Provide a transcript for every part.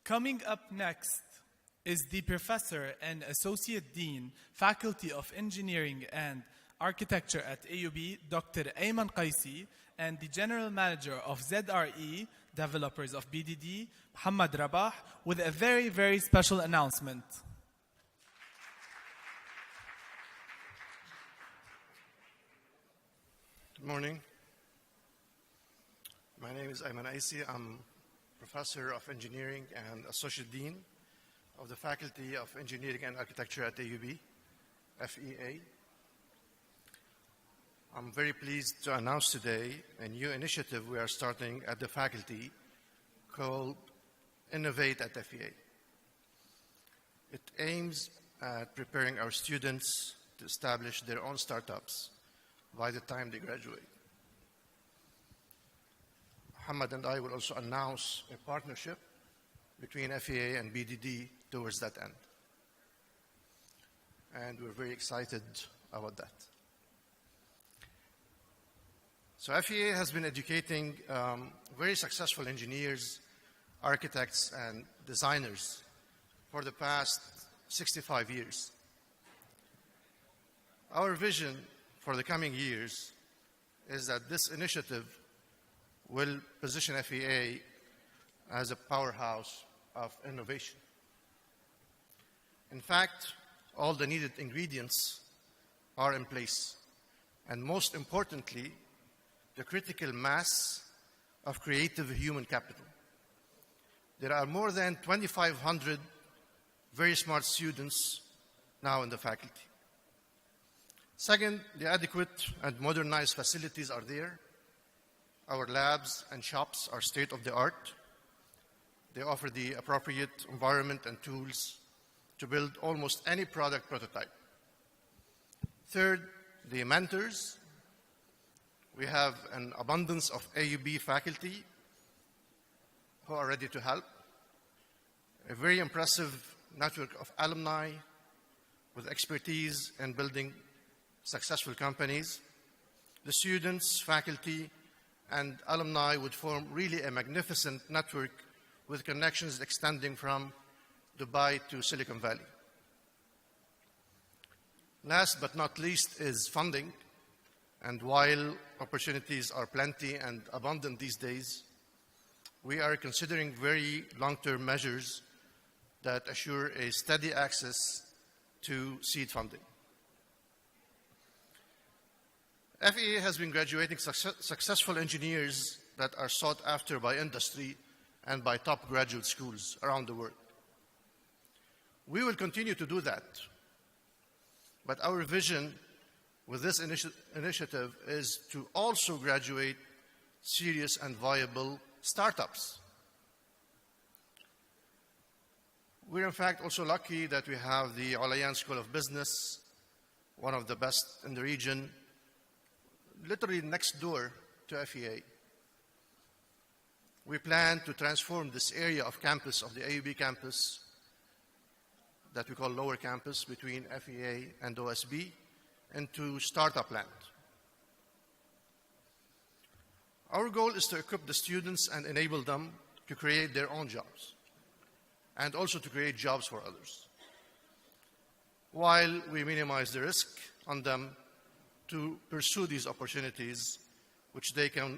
Coming up next is the Professor and Associate Dean, Faculty of Engineering and Architecture at AUB, Dr. Ayman Qaisi, and the General Manager of ZRE, Developers of BDD, Mohamad Rabah, with a very, very special announcement. Good morning. My name is Ayman Qaisi. I'm Professor of Engineering and Associate Dean of the Faculty of Engineering and Architecture at AUB, FEA. I'm very pleased to announce today a new initiative we are starting at the faculty called Innovate at FEA. It aims at preparing our students to establish their own startups by the time they graduate. Mohamad and I will also announce a partnership between FEA and BDD towards that end. And we're very excited about that. So FEA has been educating very successful engineers, architects, and designers for the past 65 years. Our vision for the coming years is that this initiative will position FEA as a powerhouse of innovation. In fact, all the needed ingredients are in place, and most importantly, the critical mass of creative human capital. There are more than 2,500 very smart students now in the faculty. Second, the adequate and modernized facilities are there. Our labs and shops are state-of-the-art. They offer the appropriate environment and tools to build almost any product prototype. Third, the mentors. We have an abundance of AUB faculty who are ready to help. A very impressive network of alumni with expertise in building successful companies. The students, faculty, and alumni would form really a magnificent network with connections extending from Dubai to Silicon Valley. Last but not least is funding. And while opportunities are plenty and abundant these days, we are considering very long-term measures that assure a steady access to seed funding. FEA has been graduating successful engineers that are sought after by industry and by top graduate schools around the world. We will continue to do that, but our vision with this initiative is to also graduate serious and viable startups. We're in fact also lucky that we have the Al School of Business, one of the best in the region, literally next door to FEA. We plan to transform this area of campus, of the AUB campus, that we call lower campus between FEA and OSB, into startup land. Our goal is to equip the students and enable them to create their own jobs and also to create jobs for others, while we minimize the risk on them to pursue these opportunities which they can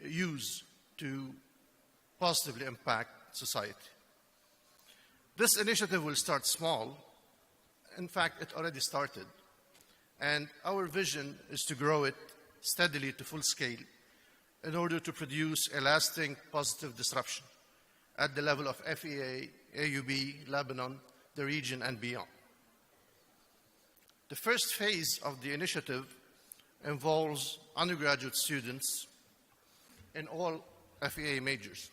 use to positively impact society. This initiative will start small. In fact, it already started. And our vision is to grow it steadily to full scale in order to produce a lasting positive disruption at the level of FEA, AUB, Lebanon, the region, and beyond. The first phase of the initiative involves undergraduate students in all FEA majors.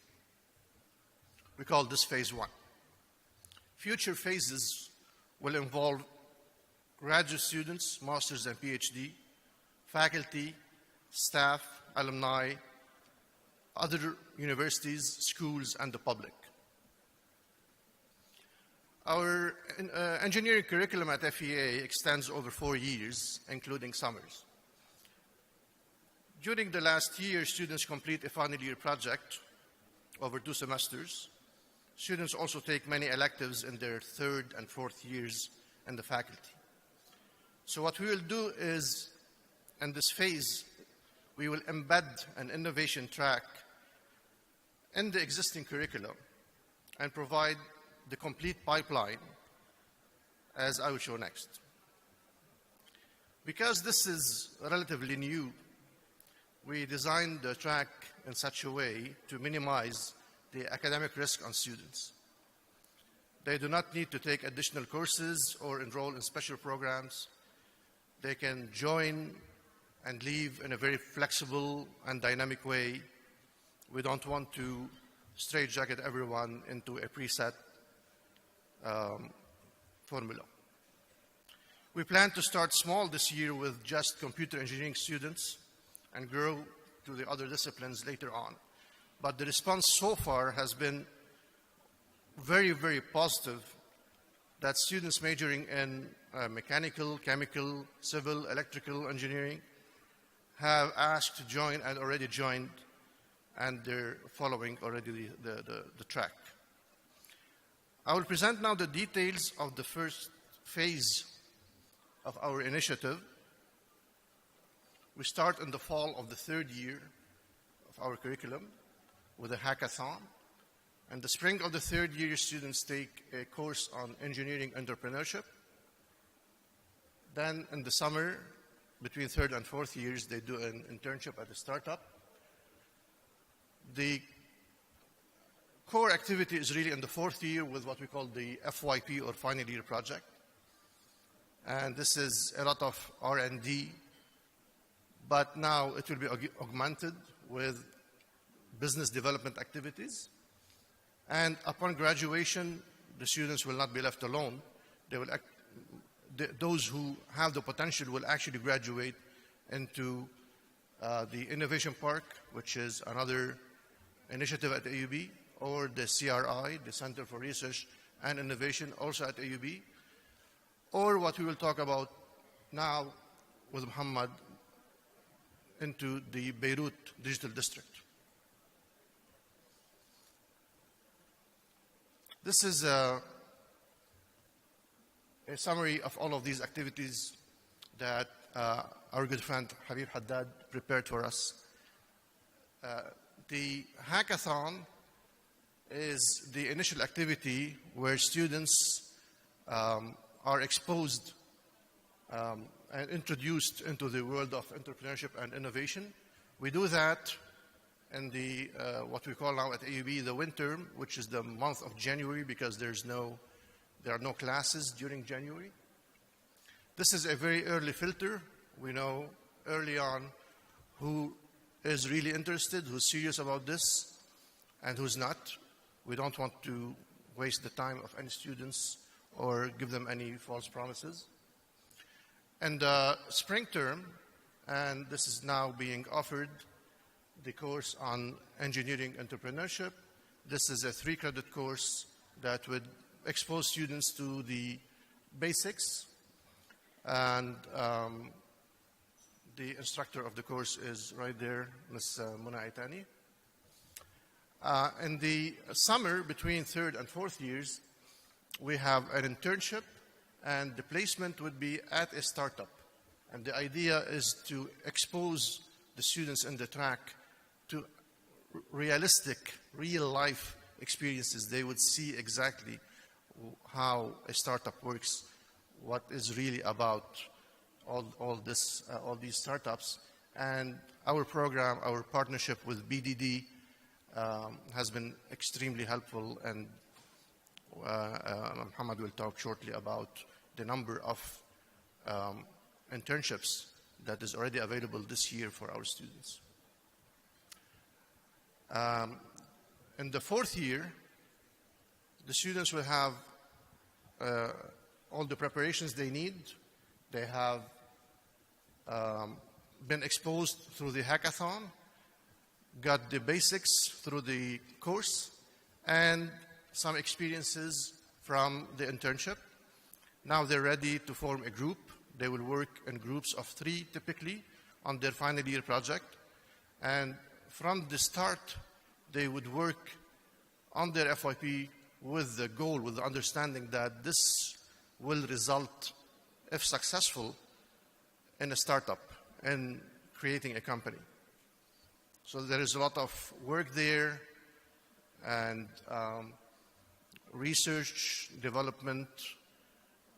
We call this phase one. Future phases will involve graduate students, masters and PhD, faculty, staff, alumni, other universities, schools, and the public. Our engineering curriculum at FEA extends over 4 years, including summers. During the last year, students complete a final year project over 2 semesters, Students also take many electives in their third and fourth years in the faculty. So what we will do is, in this phase, we will embed an innovation track in the existing curriculum and provide the complete pipeline, as I will show next. Because this is relatively new, we designed the track in such a way to minimize the academic risk on students. They do not need to take additional courses or enroll in special programs. They can join and leave in a very flexible and dynamic way. We don't want to straitjacket everyone into a preset formula. We plan to start small this year with just computer engineering students and grow to the other disciplines later on. But the response so far has been very, very positive, that students majoring in mechanical, chemical, civil, electrical engineering have asked to join and already joined, and they're following already the track. I will present now the details of the first phase of our initiative. We start in the fall of the third year of our curriculum with a hackathon. In the spring of the third year, students take a course on engineering entrepreneurship. Then in the summer, between third and fourth years, they do an internship at a startup. The core activity is really in the fourth year with what we call the FYP, or final year project. And this is a lot of R&D, but now it will be augmented with business development activities. And upon graduation, the students will not be left alone. Those who have the potential will actually graduate into the Innovation Park, which is another initiative at AUB, or the CRI, the Center for Research and Innovation, also at AUB, or what we will talk about now with Mohamad, into the Beirut Digital District. This is a summary of all of these activities that our good friend Habib Haddad prepared for us. The hackathon is the initial activity where students are exposed and introduced into the world of entrepreneurship and innovation. We do that in the what we call now at AUB the winter, which is the month of January, because there are no classes during January. This is a very early filter. We know early on who is really interested, who's serious about this, and who's not. We don't want to waste the time of any students or give them any false promises. And the spring term, and this is now being offered, the course on engineering entrepreneurship. This is a 3-credit course that would expose students to the basics, and the instructor of the course is right there, Ms. Muna Aitani. In the summer, between third and fourth years, we have an internship, and the placement would be at a startup. And the idea is to expose the students in the track to realistic, real-life experiences. They would see exactly how a startup works, what is really about all these startups. And our program, our partnership with BDD has been extremely helpful, and Mohamad will talk shortly about the number of internships that is already available this year for our students. In the fourth year, the students will have all the preparations they need. They have been exposed through the hackathon, got the basics through the course, and some experiences from the internship. Now they're ready to form a group. They will work in groups of 3 typically on their final year project. And from the start, they would work on their FYP with the goal, with the understanding that this will result, if successful, in a startup and creating a company. So there is a lot of work there and research, development,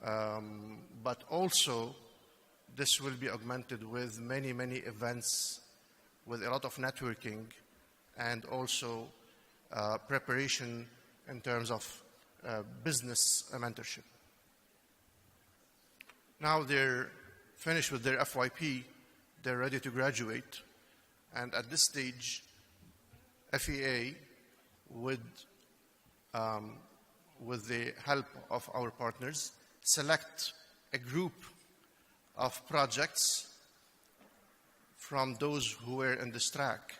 but also this will be augmented with many, many events, with a lot of networking, and also preparation in terms of business mentorship. Now they're finished with their FYP, they're ready to graduate, and at this stage, FEA would, with the help of our partners, select a group of projects from those who were in this track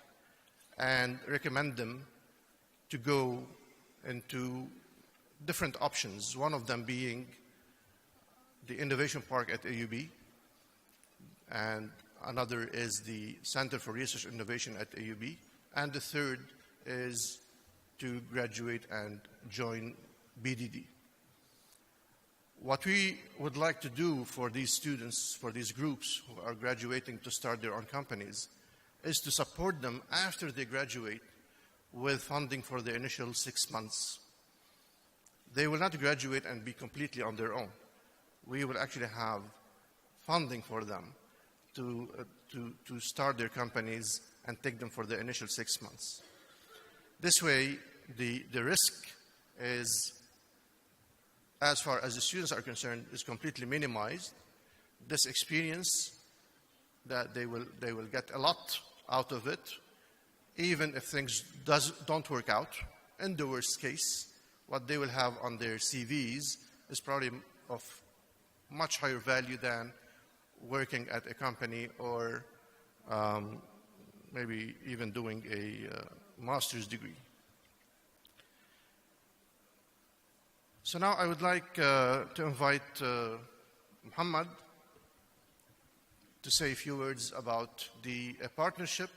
and recommend them to go into different options, one of them being the Innovation Park at AUB, and another is the Center for Research Innovation at AUB, and the third is to graduate and join BDD. What we would like to do for these students, for these groups who are graduating to start their own companies, is to support them after they graduate with funding for the initial 6 months. They will not graduate and be completely on their own. We will actually have funding for them to start their companies and take them for the initial 6 months. This way, the risk is, as far as the students are concerned, is completely minimized. This experience, that they will get a lot out of it, even if things don't work out. In the worst case, what they will have on their CVs is probably of much higher value than working at a company or maybe even doing a master's degree. So now I would like to invite Mohamad to say a few words about the partnership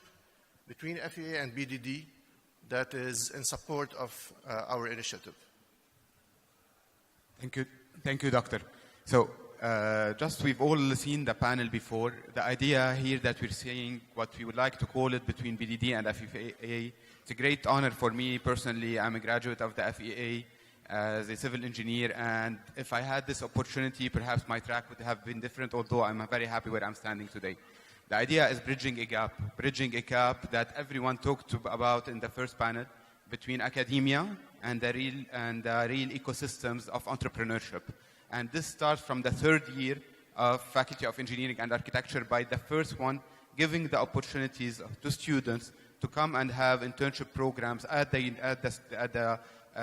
between FEA and BDD that is in support of our initiative. Thank you, Doctor. So, we've all seen the panel before. The idea here that we're saying what we would like to call it between BDD and FEA. It's a great honor for me personally. I'm a graduate of the FEA as a civil engineer, and if I had this opportunity, perhaps my track would have been different, although I'm very happy where I'm standing today. The idea is bridging a gap that everyone talked about in the first panel between academia and the real ecosystems of entrepreneurship. And this starts from the third year of Faculty of Engineering and Architecture by the first one giving the opportunities to students to come and have internship programs at the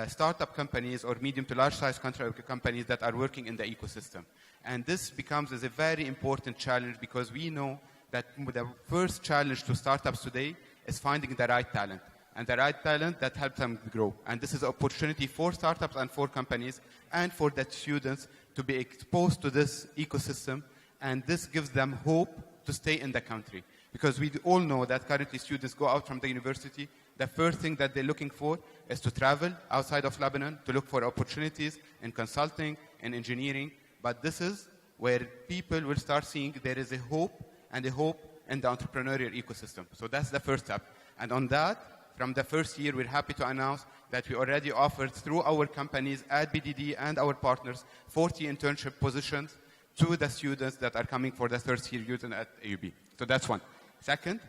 startup companies or medium to large size companies that are working in the ecosystem. And this becomes as a very important challenge because we know that the first challenge to startups today is finding the right talent. And the right talent that helps them grow. And this is an opportunity for startups and for companies and for the students to be exposed to this ecosystem. And this gives them hope to stay in the country. Because we all know that currently students go out from the university, the first thing that they're looking for is to travel outside of Lebanon, to look for opportunities in consulting, in engineering. But this is where people will start seeing there is a hope and a hope in the entrepreneurial ecosystem. So that's the first step. And on that, from the first year, we're happy to announce that we already offered through our companies at BDD and our partners 40 internship positions to the students that are coming for the third year unit at AUB. So that's one. Second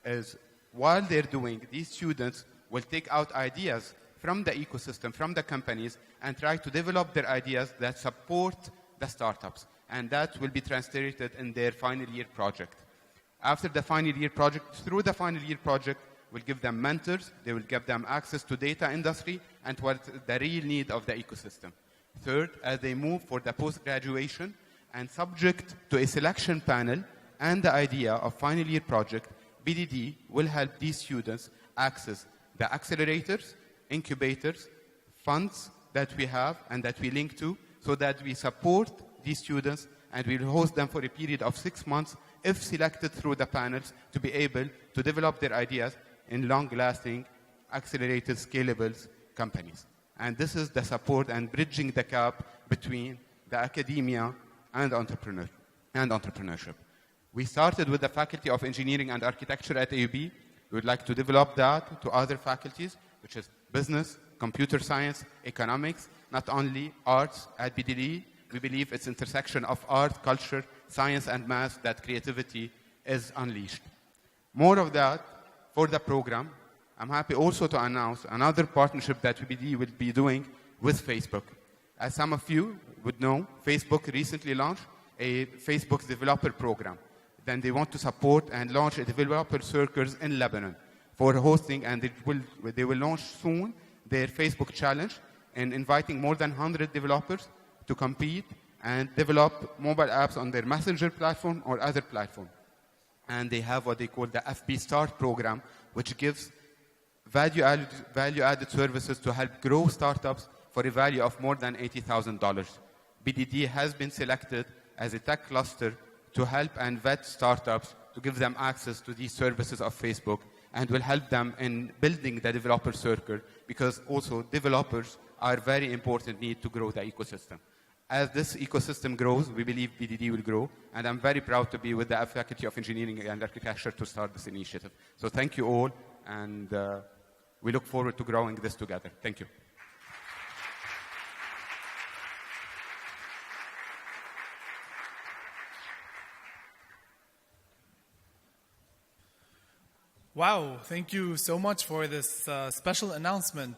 is while they're doing, these students will take out ideas from the ecosystem, from the companies, and try to develop their ideas that support the startups. And that will be translated in their final year project. After the final year project, through the final year project, will give them mentors, they will give them access to data industry and what the real need of the ecosystem. Third, as they move for the post-graduation and subject to a selection panel and the idea of final year project, BDD will help these students access the accelerators, incubators, funds that we have and that we link to so that we support these students and we'll host them for a period of 6 months if selected through the panels to be able to develop their ideas in long-lasting, accelerated, scalable companies. And this is the support and bridging the gap between the academia and entrepreneurship. We started with the Faculty of Engineering and Architecture at AUB. We would like to develop that to other faculties, which is business, computer science, economics, not only arts at BDD. We believe it's intersection of art, culture, science, and math that creativity is unleashed. More of that for the program. I'm happy also to announce another partnership that BDD will be doing with Facebook. As some of you would know, Facebook recently launched a Facebook developer program. Then they want to support and launch a developer circles in Lebanon for hosting, and they will launch soon their Facebook challenge and inviting more than 100 developers to compete and develop mobile apps on their messenger platform or other platform. And they have what they call the FB Start program, which gives value-added services to help grow startups for a value of more than $80,000. BDD has been selected as a tech cluster to help and vet startups to give them access to these services of Facebook, and will help them in building the developer circle, because also developers are very important need to grow the ecosystem. As this ecosystem grows, we believe BDD will grow, and I'm very proud to be with the Faculty of Engineering and Architecture to start this initiative. So thank you all, and we look forward to growing this together. Thank you. Wow, thank you so much for this special announcement.